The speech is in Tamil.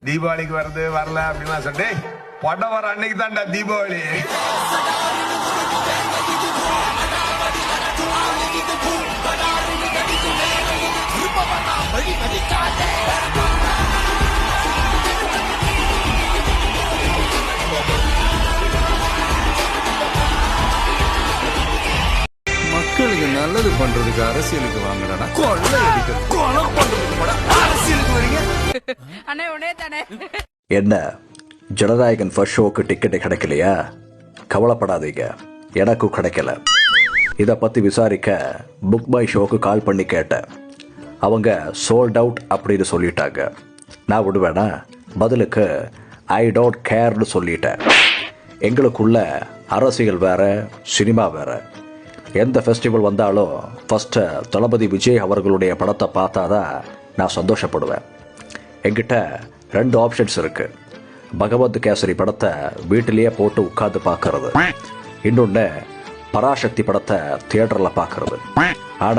தீபாவளிக்கு வருது வரல அப்படின்லாம் சொல்லிட்டு படம் வர அன்னைக்கு தான்டா தீபாவளி. மக்களுக்கு நல்லது பண்றதுக்கு அரசியலுக்கு வாங்குறா, கொள்ளை அடிக்கிறது கொலை பண்றதுக்கு அரசியலுக்கு வரீங்க. என்ன ஜனநாயகன் ஃபர்ஸ்ட் ஷோக்கு டிக்கெட்டு கிடைக்கலையா? கவலைப்படாதீங்க, எனக்கும் கிடைக்கல. இதை பற்றி விசாரிக்க புக் மை ஷோக்கு கால் பண்ணி கேட்டேன். அவங்க சோல்ட் அவுட் அப்படின்னு சொல்லிட்டாங்க. நான் விடுவேனா? பதிலுக்கு ஐ டோன்ட் கேர்னு சொல்லிட்டேன். எங்களுக்குள்ள அரசியல் வேற, சினிமா வேற. எந்த ஃபெஸ்டிவல் வந்தாலும் ஃபஸ்ட்டு தளபதி விஜய் அவர்களுடைய படத்தை பார்த்தாதான் நான் சந்தோஷப்படுவேன். என்கிட்ட 2 ஆப்ஷன்ஸ் இருக்கு. பகவத் கேசரி படத்தை வீட்டிலேயே போட்டு உட்காந்து பார்க்கறது, இன்னொன்று பராசக்தி படத்தை தியேட்டரில் பார்க்கறது. ஆனால்